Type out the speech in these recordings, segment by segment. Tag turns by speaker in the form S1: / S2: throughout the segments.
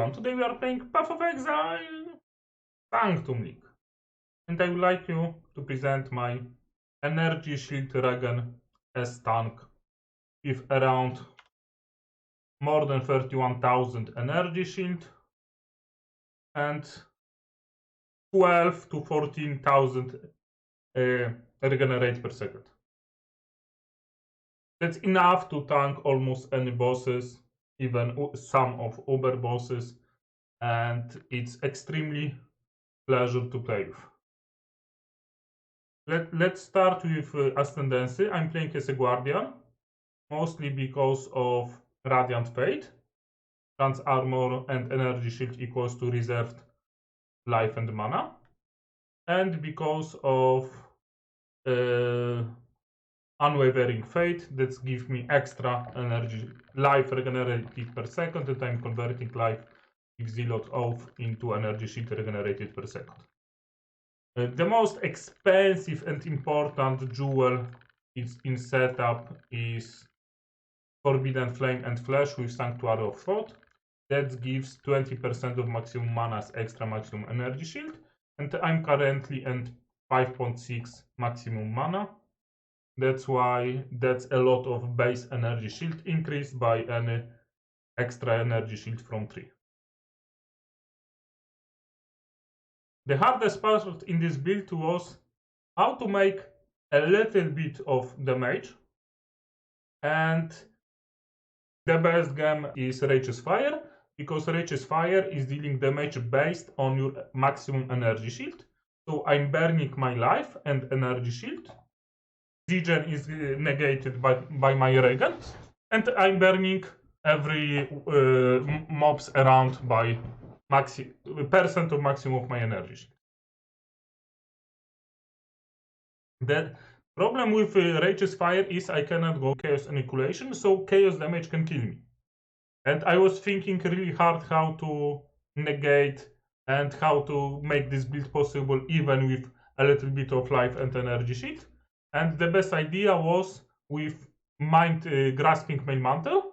S1: everyone, today we are playing Path of Exile Sanctum League. And I would like you to present my energy shield regen as tank with around more than 31,000 energy shield and 12 to 14,000 regenerate per second. That's enough to tank almost any bosses, even some of Uber bosses, and it's extremely pleasure to play with. Let's start with Ascendancy. I'm playing as a Guardian, mostly because of Radiant Fate. Trans armor and energy shield equals to reserved life and mana. And because of Unwavering Fate, that gives me extra energy, life regenerated per second, and I'm converting life with Zealot Oath into energy shield regenerated per second. The most expensive and important jewel in setup is Forbidden Flame and Flesh with Sanctuary of Thought. That gives 20% of maximum mana as extra maximum energy shield, and I'm currently at 5.6 maximum mana. That's why that's a lot of base energy shield increased by any extra energy shield from 3. The hardest part in this build was how to make a little bit of damage, and the best game is Righteous Fire, because Righteous Fire is dealing damage based on your maximum energy shield. So I'm burning my life and energy shield. Regen is negated by my regen, and I'm burning every mobs around by percent of maximum of my energy shield. The problem with Righteous Fire is I cannot go Chaos Annihilation, so Chaos damage can kill me. And I was thinking really hard how to negate and how to make this build possible even with a little bit of life and energy shield. And the best idea was with Mind Grasping Main Mantle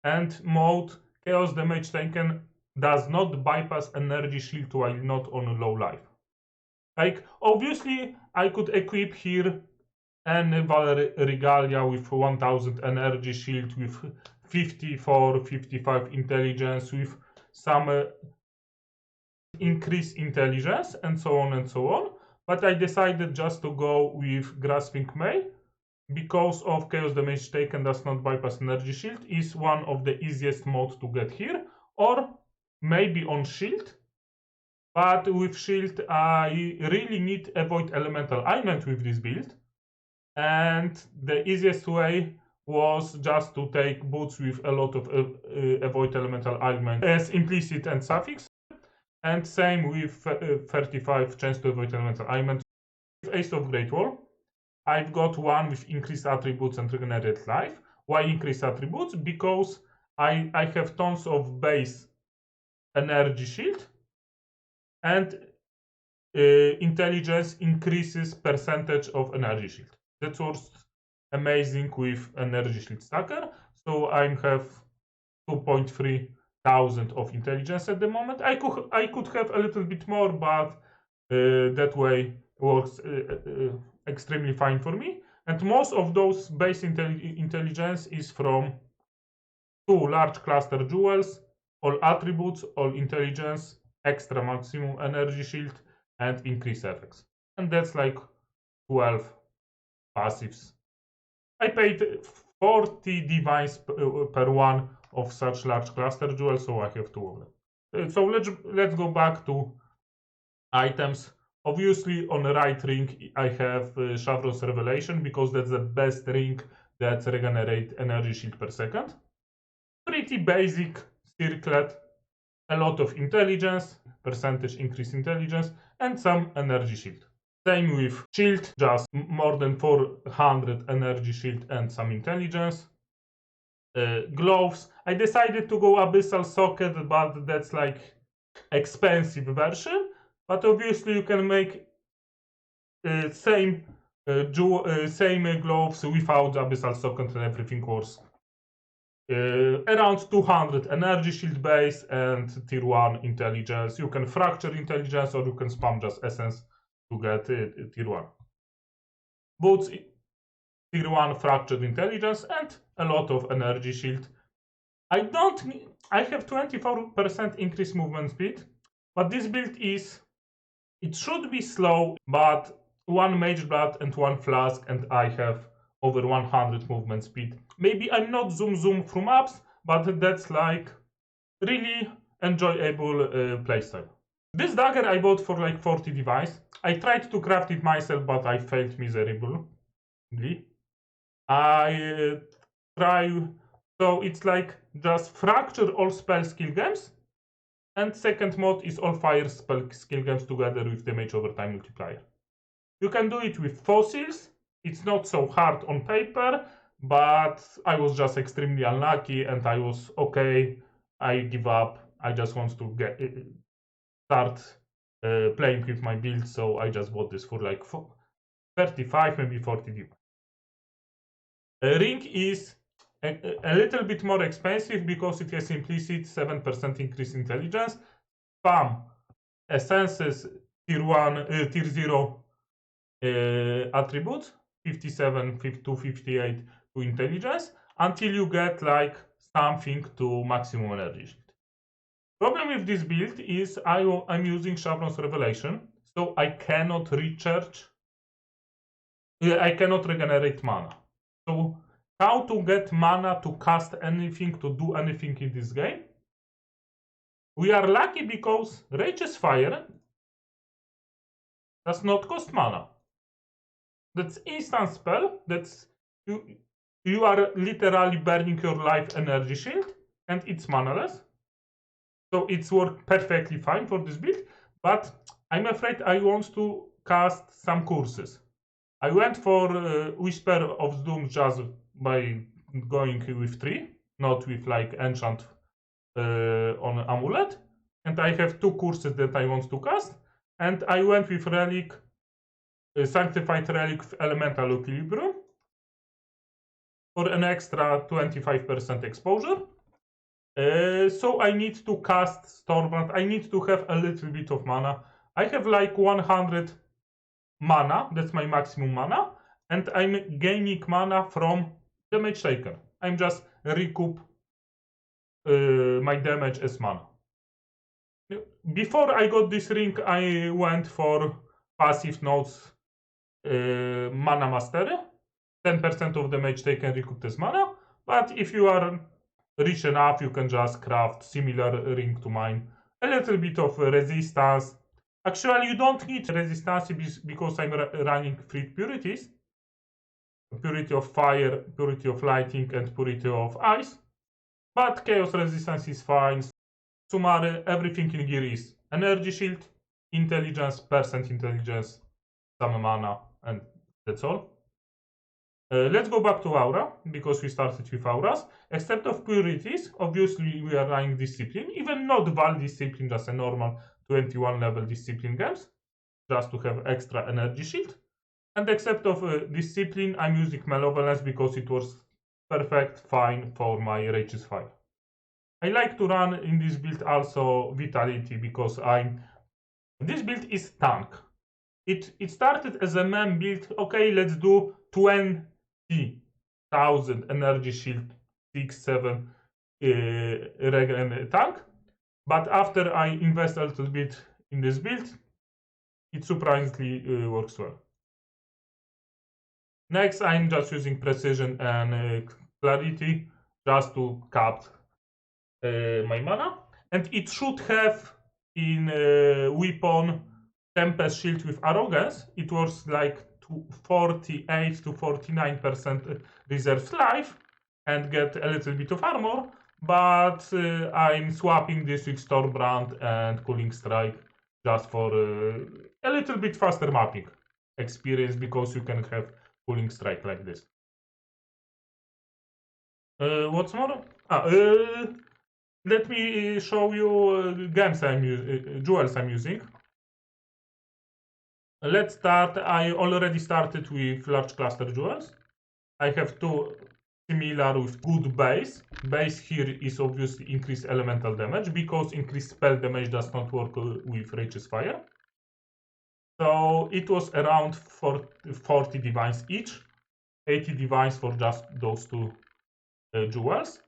S1: and mode Chaos damage taken does not bypass energy shield while not on low life. Like, obviously, I could equip here an Valor Regalia with 1000 energy shield, with 54, 55 intelligence, with some increased intelligence, and so on and so on. But I decided just to go with Grasping Mail because of Chaos damage taken does not bypass energy shield, is one of the easiest modes to get here, or maybe on shield. But with shield, I really need Avoid Elemental Ailment with this build. And the easiest way was just to take boots with a lot of Avoid Elemental Ailment as implicit and suffix. And same with 35 chance to avoid elemental ailment. With Ace of Great Wall, I've got one with increased attributes and regenerated life. Why increased attributes? Because I have tons of base energy shield, and intelligence increases percentage of energy shield. That was amazing with energy shield stacker. So I have 2.3 thousand of intelligence at the moment. I could have a little bit more, but that way works extremely fine for me. And most of those base intelligence is from 2 large cluster jewels, all attributes, all intelligence, extra maximum energy shield, and increase effects. And that's like 12 passives. I paid 40 divines per one of such large cluster jewels, so I have 2 of them. So let's go back to items. Obviously, on the right ring, I have Shavron's Revelation, because that's the best ring that regenerates energy shield per second. Pretty basic circlet, a lot of intelligence, percentage increase intelligence, and some energy shield. Same with shield, just more than 400 energy shield and some intelligence. Gloves, I decided to go Abyssal Socket, but that's like expensive version. But obviously you can make same gloves without Abyssal Socket, and everything works around 200 energy shield base and tier 1 intelligence. You can fracture intelligence or you can spam just essence to get tier 1. Boots, tier 1 fractured intelligence and a lot of energy shield. I have 24% increased movement speed, but this build it should be slow, but 1 mage blood and 1 flask and I have over 100 movement speed. Maybe I'm not zoom from apps, but that's like really enjoyable playstyle. This dagger I bought for like 40 device. I tried to craft it myself, but I failed miserably. I try, so it's like just fracture all spell skill gems, and second mod is all fire spell skill gems together with damage over time multiplier. You can do it with fossils. It's not so hard on paper, but I was just extremely unlucky and I was okay. I give up. I just want to start playing with my build, so I just bought this for like 35, maybe 40 deep. Ring is a little bit more expensive because it has implicit 7% increase intelligence. Spam essences tier 1, tier 0 attributes 57 to 58 to intelligence until you get like something to maximum energy shield. Problem with this build is I'm using Chevron's Revelation, so I cannot recharge. I cannot regenerate mana. So how to get mana to cast anything, to do anything in this game? We are lucky because Rage's Fire does not cost mana. That's instant spell. That's you are literally burning your life energy shield and it's manaless. So it's worked perfectly fine for this build, but I'm afraid I want to cast some curses. I went for Whisper of Doom just by going with 3, not with like enchant on amulet. And I have 2 curses that I want to cast. And I went with relic, sanctified relic with elemental equilibrium for an extra 25% exposure. So I need to cast Stormbrand. I need to have a little bit of mana. I have like 100 mana, that's my maximum mana, and I'm gaining mana from damage taken. I'm just recoup my damage as mana. Before I got this ring, I went for passive nodes mana mastery. 10% of damage taken recouped as mana, but if you are rich enough, you can just craft similar ring to mine. A little bit of resistance. Actually, you don't need resistance because I'm running 3 purities. Purity of fire, purity of lighting, and purity of ice. But chaos resistance is fine. Summary, everything in gear is energy shield, intelligence, percent intelligence, some mana, and that's all. Let's go back to Aura, because we started with Auras. Except of purities, obviously we are running Discipline, even not Val Discipline, just a normal 21 level Discipline games, just to have extra energy shield. And except of Discipline, I'm using Malevolence because it was perfect, fine for my Rage's Fire. I like to run in this build also Vitality because this build is tank. It started as a meme build, okay, let's do 20,000 energy shield, 6-7 regen tank. But after I invest a little bit in this build, it surprisingly works well. Next, I'm just using Precision and Clarity just to cap my mana. And it should have in weapon Tempest Shield with Arrogance. It was like 48 to 49% reserve life and get a little bit of armor. But I'm swapping this with Stormbrand and Cooling Strike just for a little bit faster mapping experience because you can have Cooling Strike like this. What's more? Let me show you gems jewels I'm using. Let's start. I already started with large cluster jewels. I have 2 similar with good base. Base here is obviously increased elemental damage because increased spell damage does not work with Righteous Fire. So it was around 40 divines each, 80 divines for just those two jewels.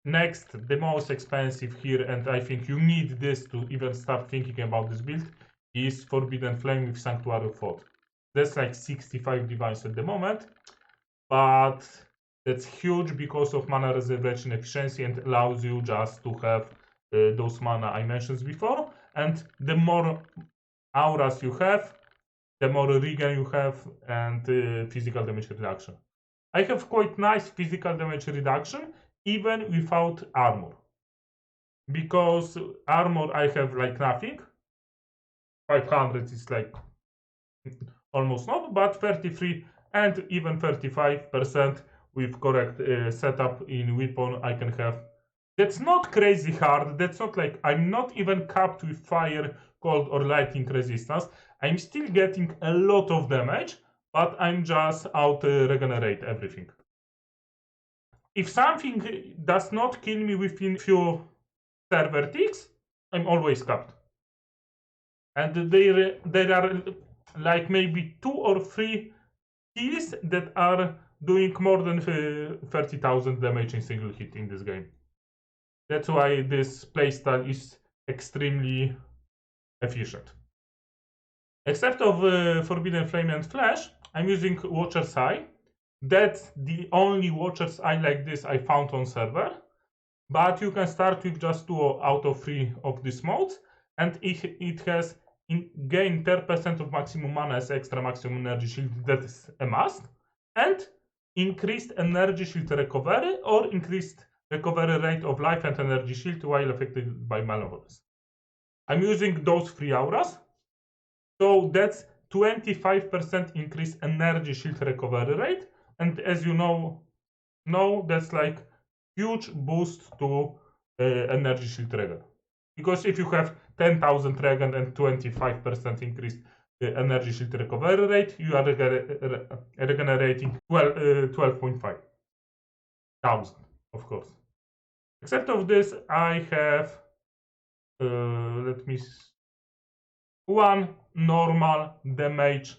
S1: Next, the most expensive here, and I think you need this to even start thinking about this build, is Forbidden Flame with Sanctuary of Thought. That's like 65 divines at the moment, but that's huge because of mana reservation efficiency and allows you just to have those mana I mentioned before. And the more auras you have, the more regen you have, and physical damage reduction. I have quite nice physical damage reduction even without armor, because armor I have like nothing. 500 is like almost not, but 33 and even 35% with correct setup in weapon I can have. That's not crazy hard. That's not like I'm not even capped with fire, cold, or lightning resistance. I'm still getting a lot of damage, but I'm just out regenerate everything. If something does not kill me within few server ticks, I'm always capped. And there are like maybe 2 or 3 kills that are doing more than 30,000 damage in single hit in this game. That's why this playstyle is extremely efficient. Except of Forbidden Flame and Flash, I'm using Watcher's Eye. That's the only Watcher's Eye like this I found on server. But you can start with just 2 out of 3 of these modes, and it has gain 10% of maximum mana as extra maximum energy shield, that is a must, and increased energy shield recovery or increased recovery rate of life and energy shield while affected by malevolence. I'm using those 3 auras, so that's 25% increased energy shield recovery rate, and as you know that's like huge boost to energy shield regen. Because if you have 10,000 regen and 25% increased energy shield recovery rate, you are regenerating 12.5 thousand, of course. Except of this, I have one normal damage,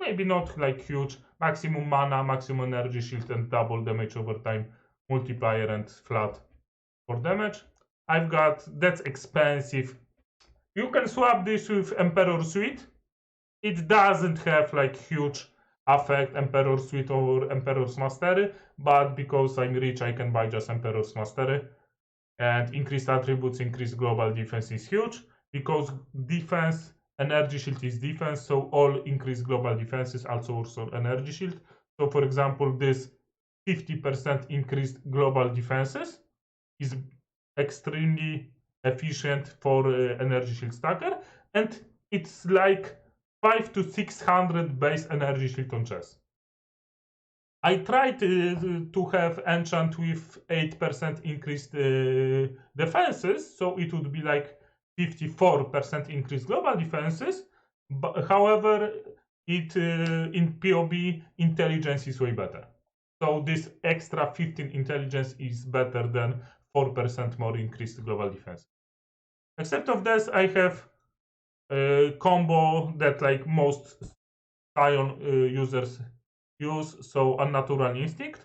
S1: maybe not like huge, maximum mana, maximum energy shield, and double damage over time multiplier and flat for damage. I've got, that's expensive. You can swap this with Emperor Suite. It doesn't have like huge effect, Emperor Suite or Emperor's Mastery, but because I'm rich, I can buy just Emperor's Mastery. And increased attributes, increased global defense is huge, because defense, energy shield is defense, so all increased global defense is also energy shield. So for example, this 50% increased global defenses is extremely efficient for energy shield stacker, and it's like 500 to 600 base energy shield on chess. I tried to have enchant with 8% increased defenses, so it would be like 54% increased global defenses. But however, it in PoE intelligence is way better. So this extra 15 intelligence is better than 4% more increased global defense. Except of this, I have a combo that like most Scion users use, so Unnatural Instinct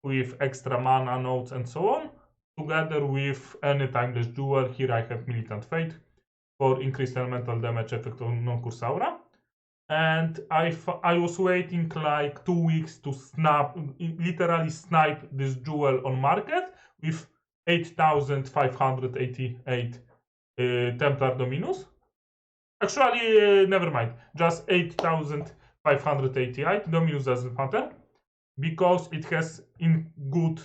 S1: with extra mana nodes and so on, together with any timeless jewel. Here I have Militant Fate for increased elemental damage effect on non-curse aura. And I was waiting like 2 weeks to literally snipe this jewel on market with 8,588 Templar Dominus. Actually, never mind, just 8,588. Dominus doesn't matter, because it has in good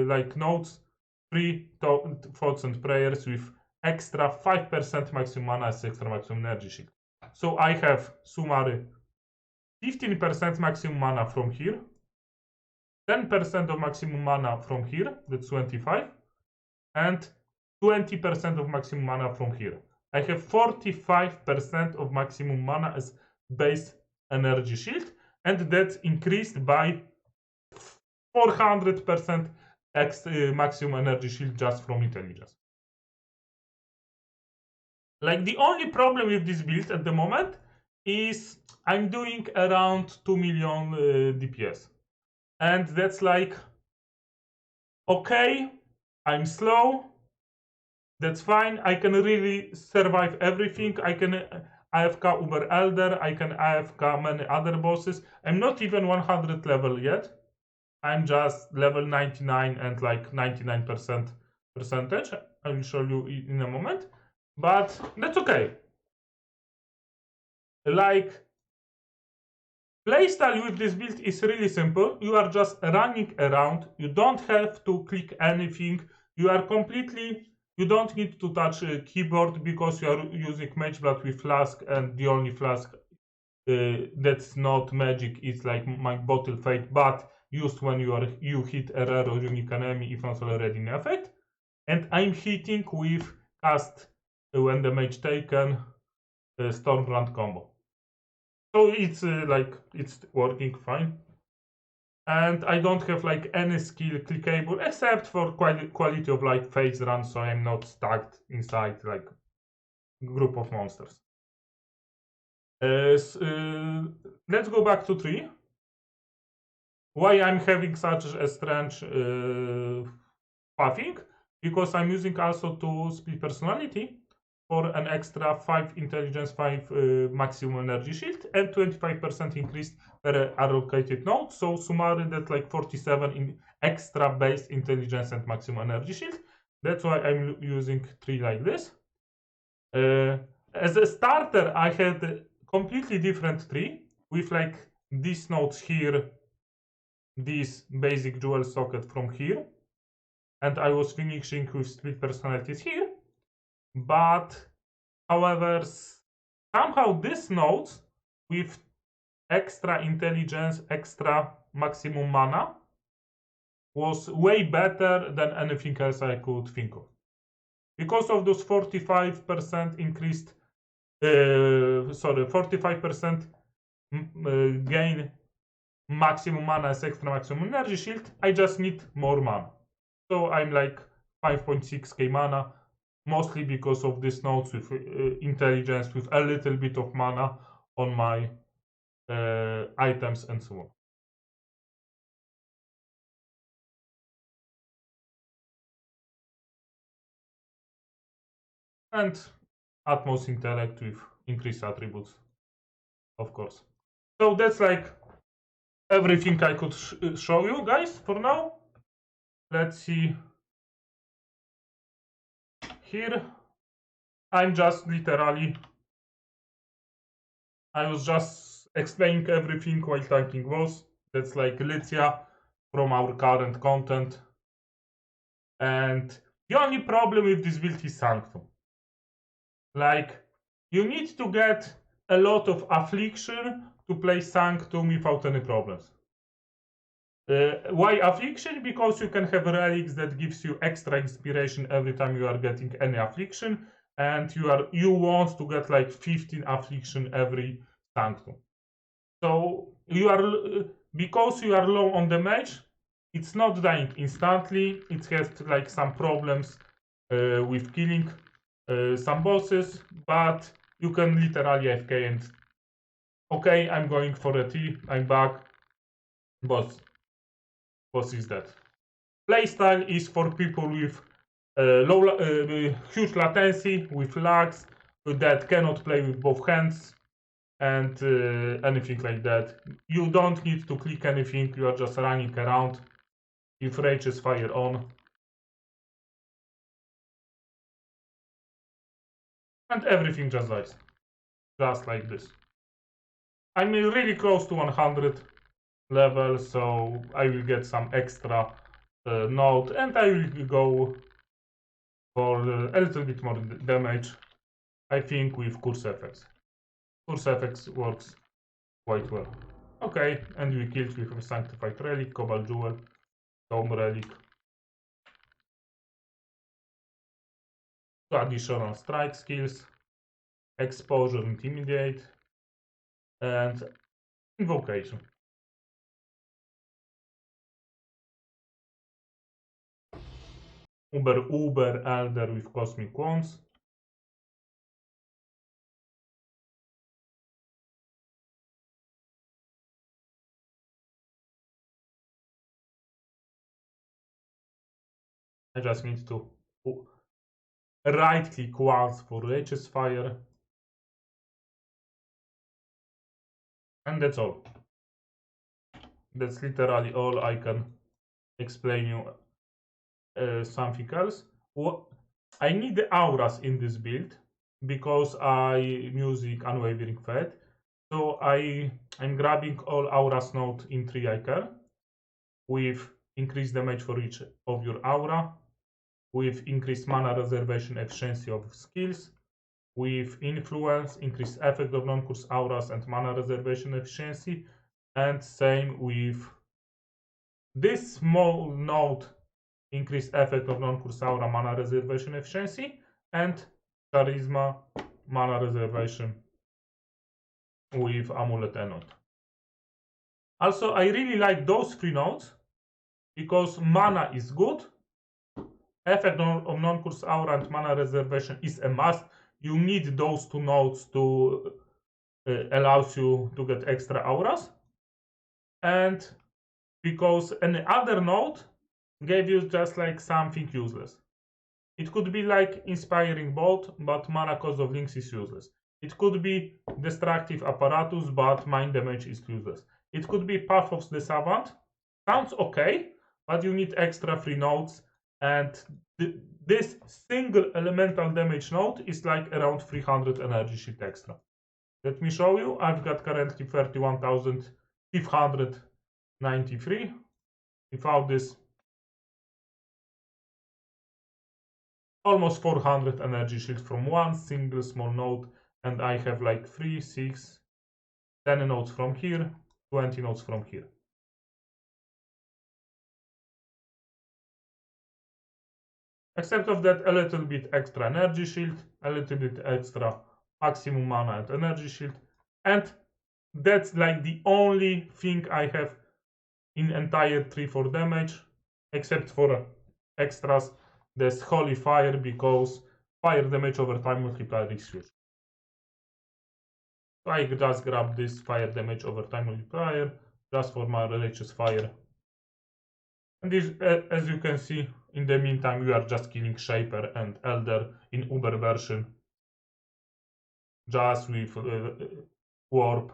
S1: like nodes 3 thoughts and prayers with extra 5% maximum mana as extra maximum energy shield. So I have summary 15% maximum mana from here, 10% of maximum mana from here, that's 25, and 20% of maximum mana from here. I have 45% of maximum mana as base energy shield, and that's increased by 400% maximum energy shield just from intelligence. Like, the only problem with this build at the moment is I'm doing around 2 million DPS, and that's like, okay, I'm slow, that's fine, I can really survive everything. I can AFK Uber Elder, I can AFK many other bosses. I'm not even 100 level yet, I'm just level 99 and like 99% percentage. I will show you in a moment, but that's okay. Like, playstyle with this build is really simple. You are just running around, you don't have to click anything, you are completely, you don't need to touch a keyboard because you are using Mage Blood with Flask, and the only Flask that's not magic is like my Bottle Fate, but used when you hit a rare or unique enemy if not already in effect. And I'm hitting with cast when the mage taken Stormbrand combo. So it's like, it's working fine. And I don't have like any skill clickable except for quality of life phase run, so I'm not stuck inside like group of monsters. Let's go back to 3. Why I'm having such a strange pathing? Because I'm using also to split personality for an extra 5 intelligence, 5 maximum energy shield, and 25% increased per allocated node. So summary, that's like 47 in extra base intelligence and maximum energy shield. That's why I'm using 3 like this. As a starter, I had a completely different tree with like these nodes here, this basic jewel socket from here, and I was finishing with split personalities here. But however, somehow these nodes with extra intelligence, extra maximum mana was way better than anything else I could think of. Because of those 45% increased, 45% gain maximum mana as extra maximum energy shield, I just need more mana. So I'm like 5.6k mana, mostly because of these nodes with intelligence, with a little bit of mana on my items and so on. And utmost intellect with increased attributes, of course. So that's like everything I could show you guys for now. Let's see. Here, I'm just literally, I was just explaining everything while tanking was. That's like Lycia from our current content. And the only problem with this build is Sanctum. Like, you need to get a lot of affliction to play Sanctum without any problems. Why affliction? Because you can have relics that gives you extra inspiration every time you are getting any affliction, and you want to get like 15 affliction every Sanctum. So you are, because you are low on the mage, it's not dying instantly. It has like some problems with killing some bosses, but you can literally AFK and okay, I'm going for a T, I'm back, boss is dead. Playstyle is for people with huge latency, with lags, that cannot play with both hands, and anything like that. You don't need to click anything, you are just running around. If rage is fire on, and everything just dies, just like this. I'm really close to 100 level, so I will get some extra node, and I will go for a little bit more damage, I think, with curse effects. Curse effects works quite well. Okay, and we killed with a sanctified relic, cobalt jewel, dome relic, 2 additional strike skills, exposure, intimidate, and Invocation. Uber Elder with Cosmic Wands. I just need to right click once for Righteous Fire. And that's all. That's literally all I can explain you something else. I need the auras in this build because I'm using Unwavering Faith. So I'm grabbing all auras node in 3 icon with increased damage for each of your aura, with increased mana reservation efficiency of skills, with influence, increased effect of non-curse auras and mana reservation efficiency, and same with this small node, increased effect of non-curse aura, mana reservation efficiency, and charisma, mana reservation with amulet and Also, I really like those 3 nodes because mana is good, effect of non-curse aura and mana reservation is a must. You need those 2 nodes to allows you to get extra auras, and because any other node gave you just like something useless. It could be like Inspiring Bolt, but mana cost of links is useless. It could be Destructive Apparatus, but mind damage is useless. It could be Path of the Savant. Sounds okay, but you need extra 3 nodes, and this single elemental damage node is like around 300 energy shield extra. Let me show you. I've got currently 31,593. Without this, almost 400 energy shield from one single small node, and I have like 3, 6, 10 nodes from here, 20 nodes from here. Except of that, a little bit extra energy shield, a little bit extra maximum mana and energy shield, and that's like the only thing I have in entire tree for damage, except for extras. There's Holy Fire because fire damage over time multiplier is huge. So I just grab this fire damage over time multiplier just for my Righteous Fire. And this, as you can see, in the meantime, we are just killing Shaper and Elder in Uber version, just with warp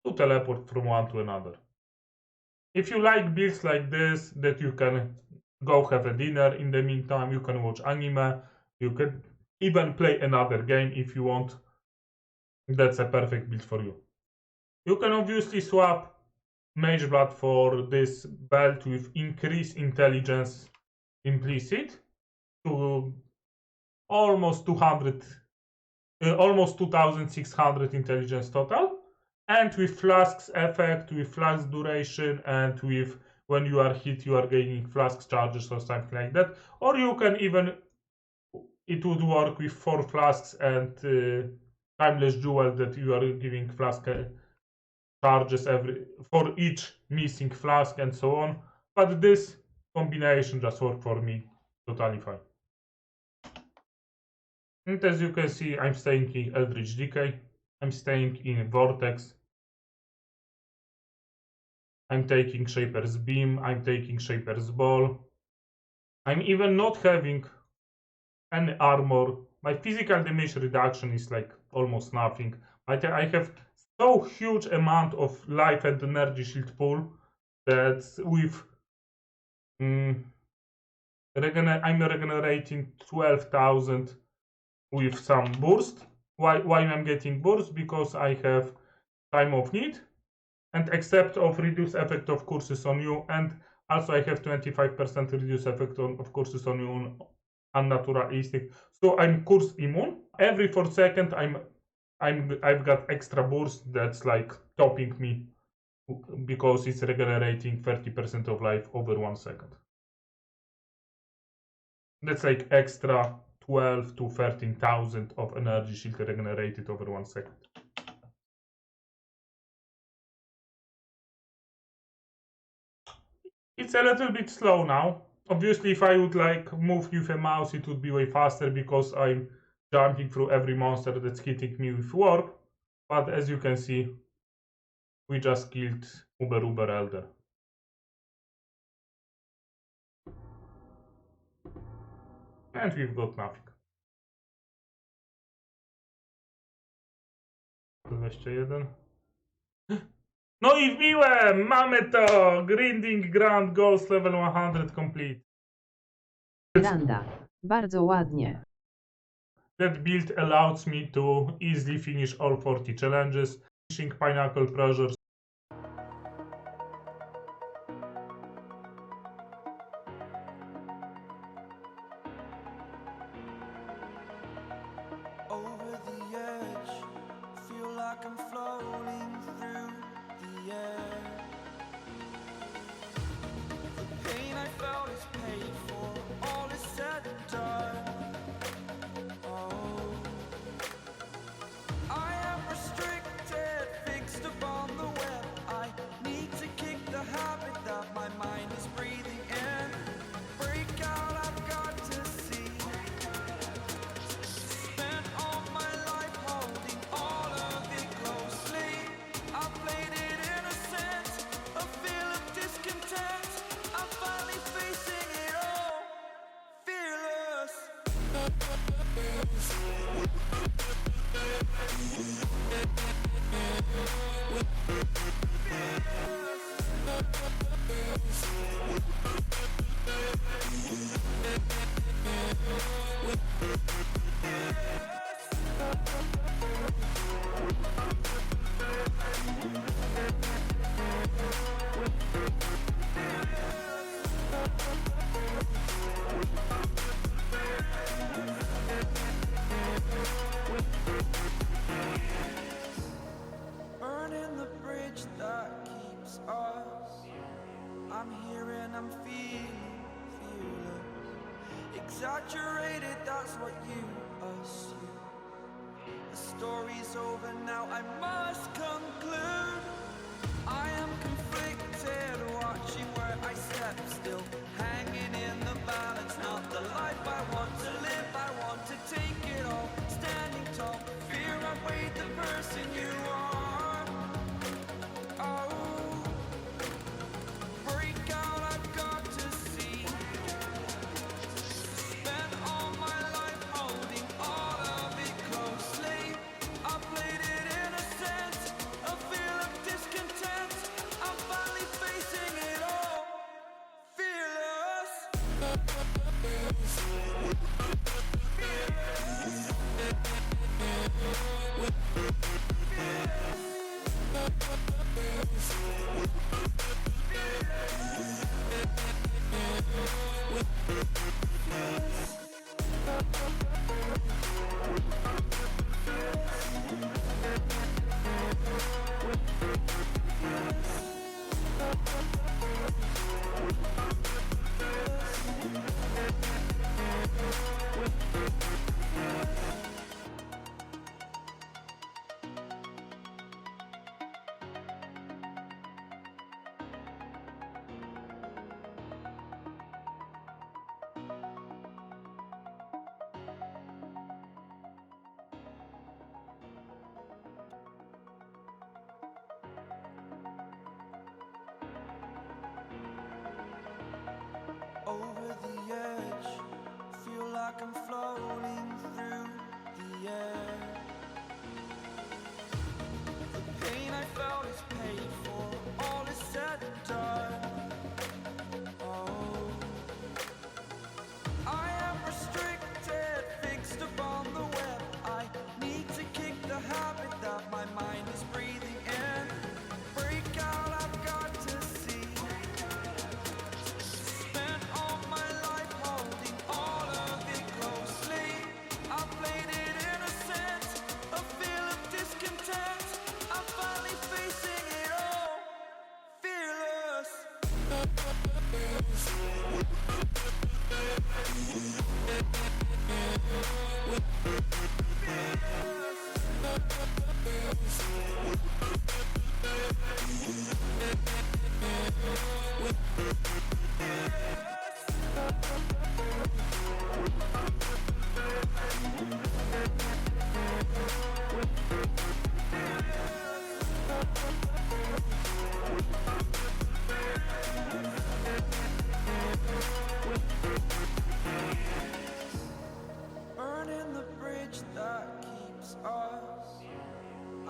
S1: to teleport from one to another. If you like builds like this, that you can go have a dinner in the meantime, you can watch anime, you can even play another game if you want. That's a perfect build for you. You can obviously swap Mage Blood for this belt with increased intelligence implicit to almost 200, almost 2600 intelligence total, and with Flask's effect, with Flask duration, and with when you are hit, you are gaining Flask charges or something like that. Or you can even, it would work with 4 Flasks and Timeless Jewel that you are giving Flask charges for each missing Flask and so on. But this combination just worked for me totally fine. And as you can see, I'm staying in Eldritch Decay, I'm staying in Vortex, I'm taking Shaper's Beam, I'm taking Shaper's Ball. I'm even not having any armor. My physical damage reduction is like almost nothing. I have so huge amount of life and energy shield pool that with I'm regenerating 12,000 with some burst. Why I'm getting burst? Because I have Time of Need, and except of reduce effect of curses on you, and also I have 25% reduce effect of curses on you on unnatural instinct. So I'm curse immune. Every 4 seconds I've got extra burst that's like topping me because it's regenerating 30% of life over 1 second. That's like extra 12 to 13,000 of energy shield regenerated over 1 second. It's a little bit slow now. Obviously, if I would like move with a mouse, it would be way faster because I'm jumping through every monster that's hitting me with warp. But as you can see, we just killed Uber Elder. And we've got nothing. 21. No i wbiłem! Mamy to! Grinding Grand Goals level 100 complete.
S2: Granda. Bardzo ładnie.
S1: That build allows me to easily finish all 40 challenges, finishing Pinnacle Pressures.
S3: Over the edge, feel like I'm floating through the air. The pain I felt is paid for, all is said and done. Oh, I am restricted, fixed upon the web. I need to kick the habit that my mind is breathing in. Break out, I've got to see. Spent all my life holding all of it closely. I played it innocent, a feel of discontent. I'm finally facing it all, fearless. Burning the bridge that keeps us. I'm here and I'm feeling fearless. Exaggerated, that's what you assume. The story's over now, I must conclude. I am conflicted, watching where I step still, hanging in the balance. Not the life I want to live, I want to take it all. Standing tall, fear outweighed the person you are. Oh, break out, I've got to see. Spent all my life holding all of it closely. I played it innocent, a feel of discontent. I'm finally facing it all, fearless. Over the edge, feel like I'm floating through the air. The pain I felt is paid for, all is said and done. Oh, I am restricted, fixed upon the web. I need to kick the habit that my mind is breathing in. Break out, I've got to see. Spent all my life holding all of it closely. I played it innocent, a feel of discontent. I'm finally facing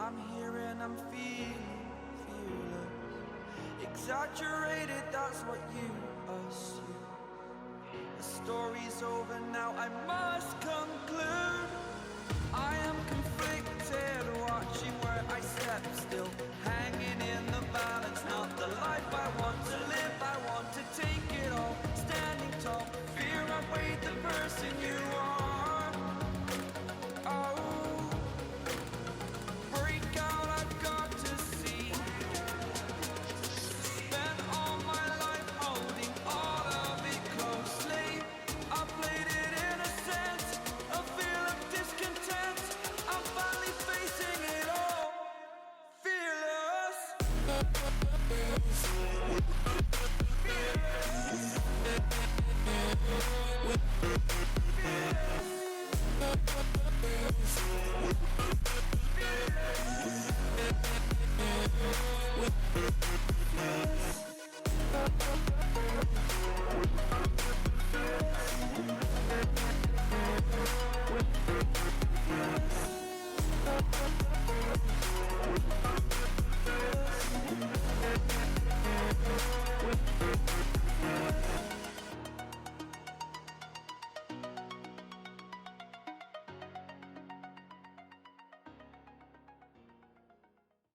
S3: I'm here and I'm feeling fearless. Exaggerated, that's what you assume. The story's over now, I must conclude. I am conflicted, watching where I step still, hanging in the balance, not the life I want to live. I want to take it all, standing tall, fear outweighed the person you are. Oh, break out, I've got to see. Spent all my life holding all of it closely. I played it innocent, a feel of discontent. I'm finally facing it all, fearless. Fearless.